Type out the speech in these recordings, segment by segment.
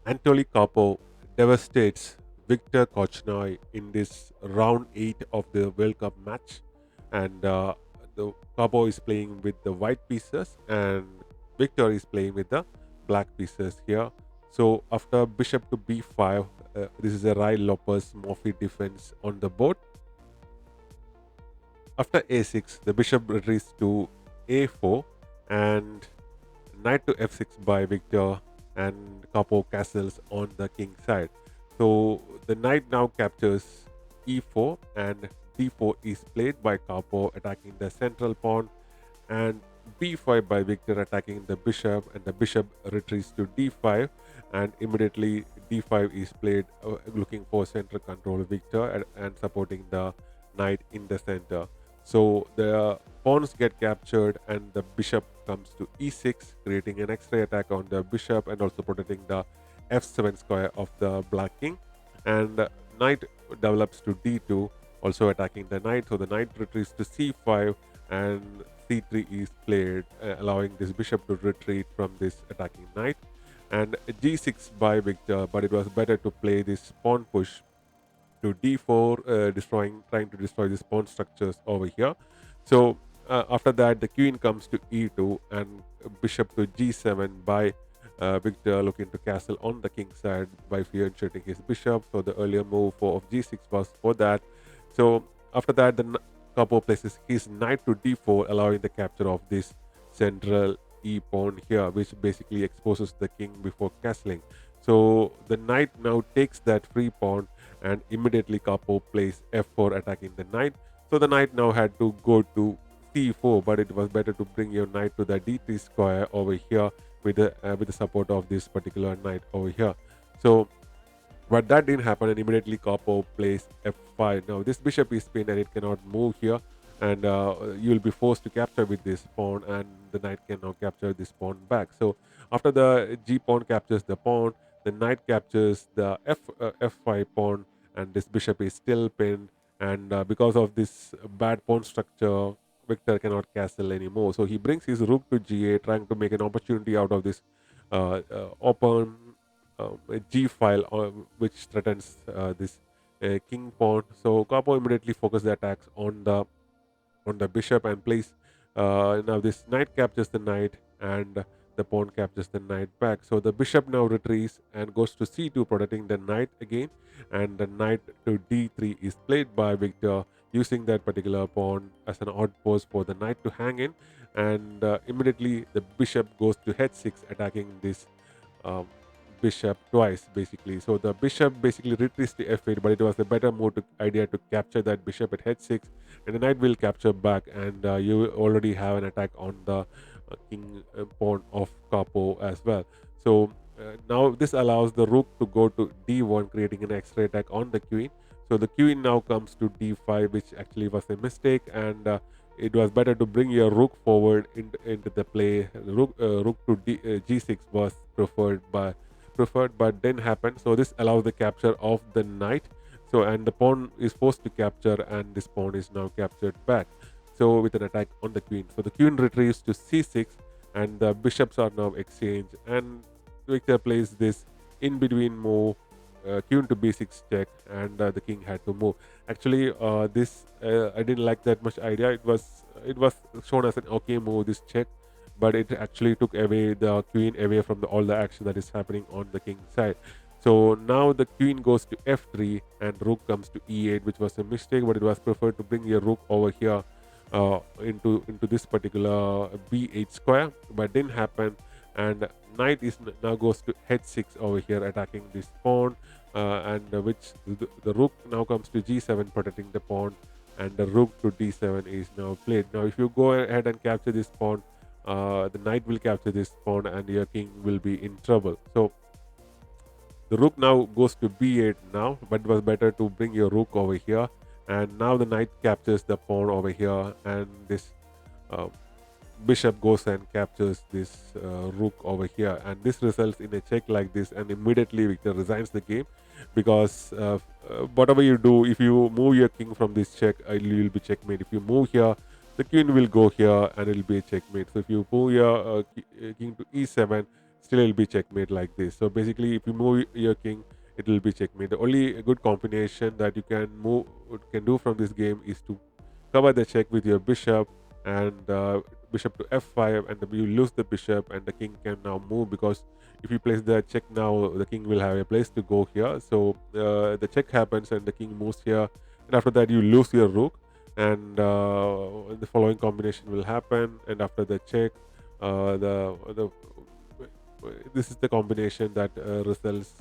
Anatoly Karpov devastates Viktor Korchnoi in this round 8 of the World Cup match, and the Karpov is playing with the white pieces, and Viktor is playing with the black pieces here. So after bishop to b5, this is a Rai Lopez Murphy defense on the board. After a6, the bishop retreats to a4, and knight to f6 by Victor, and Capo castles on the king side. So the knight now captures e4, and d4 is played by Capo, attacking the central pawn, and b5 by Victor, attacking the bishop, and the bishop retreats to d5, and immediately d5 is played, looking for center control Victor, and supporting the knight in the center. So the pawns get captured, and the bishop comes to e6, creating an x-ray attack on the bishop and also protecting the f7 square of the black king. And knight develops to d2, also attacking the knight. So the knight retreats to c5, and c3 is played, allowing this bishop to retreat from this attacking knight. And g6 by Victor, but it was better to play this pawn push to d4, trying to destroy these pawn structures over here. So after that, the queen comes to e2, and bishop to g7 by Victor, looking to castle on the king side by fianchetting his bishop. So the earlier move of g6 was for that. So after that, the Capo places his knight to d4, allowing the capture of this central e pawn here, which basically exposes the king before castling. So the knight now takes that free pawn, and immediately Capo plays f4, attacking the knight. So the knight now had to go to c4, but it was better to bring your knight to the d3 square over here with the support of this particular knight over here. So but that didn't happen, and immediately Capo plays f5. Now this bishop is pinned and it cannot move here, and you will be forced to capture with this pawn, and the knight can now capture this pawn back. So after the g pawn captures the pawn, the knight captures the f5 pawn, and this bishop is still pinned. And because of this bad pawn structure, Victor cannot castle anymore. So he brings his rook to g8, trying to make an opportunity out of this open a G file, which threatens this king pawn. So Capo immediately focuses the attacks on the bishop and plays. Now this knight captures the knight, and the pawn captures the knight back. So the bishop now retreats and goes to c2, protecting the knight again, and the knight to d3 is played by Victor, using that particular pawn as an odd post for the knight to hang in, and immediately the bishop goes to h6, attacking this um, bishop twice basically. So the bishop basically retreats to f8, but it was a better idea to capture that bishop at h6, and the knight will capture back, and you already have an attack on the king pawn of Capo as well. So now this allows the rook to go to d1, creating an extra attack on the queen. So the queen now comes to d5, which actually was a mistake, and it was better to bring your rook forward into the play. Rook to g6 was preferred, but didn't happen. So this allows the capture of the knight. So and the pawn is forced to capture, and this pawn is now captured back. So with an attack on the queen. So the queen retrieves to c6, and the bishops are now exchanged. And Victor plays this in between move, queen to b6 check, and the king had to move. Actually, this I didn't like that much idea. It was shown as an okay move, this check, but it actually took away the queen away from all the action that is happening on the king side. So now the queen goes to f3, and rook comes to e8, which was a mistake, but it was preferred to bring your rook over here into this particular b8 square, but didn't happen. And knight is now goes to h6 over here, attacking this pawn, and which the rook now comes to g7, protecting the pawn, and the rook to d7 is now played. Now if you go ahead and capture this pawn, the knight will capture this pawn, and your king will be in trouble. So the rook now goes to b8 now, but it was better to bring your rook over here, and now the knight captures the pawn over here, and this uh, bishop goes and captures this rook over here, and this results in a check like this, and immediately Victor resigns the game, because whatever you do, if you move your king from this check, you will be checkmate. If you move here, the queen will go here, and it will be a checkmate. So if you move your king to e7, still it'll be checkmate like this. So basically, if you move your king, it will be checkmate. The only good combination that you can do from this game is to cover the check with your bishop, and bishop to f5, and you lose the bishop, and the king can now move, because if you place the check now, the king will have a place to go here. So the check happens and the king moves here, and after that you lose your rook, and the following combination will happen. And after the check, the this is the combination that results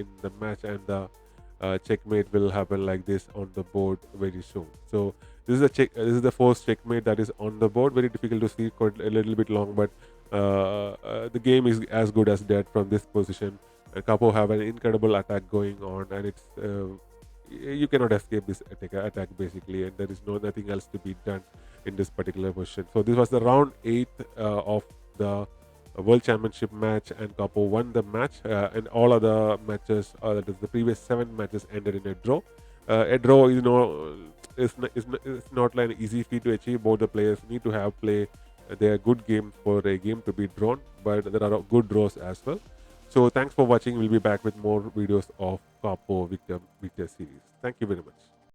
in the match, and the checkmate will happen like this on the board very soon. So this is a check. This is the first checkmate that is on the board. Very difficult to see, quite a little bit long, but the game is as good as dead from this position. And Karpov have an incredible attack going on, and it's you cannot escape this attack basically, and there is nothing else to be done in this particular position. So this was the round 8 of the World Championship match, and Karpov won the match, and all other matches, that is the previous 7 matches, ended in a draw. A draw is not like an easy feat to achieve. Both the players need to have play their good game for a game to be drawn, but there are good draws as well. So thanks for watching. We'll be back with more videos of Karpov Victor series. Thank you very much.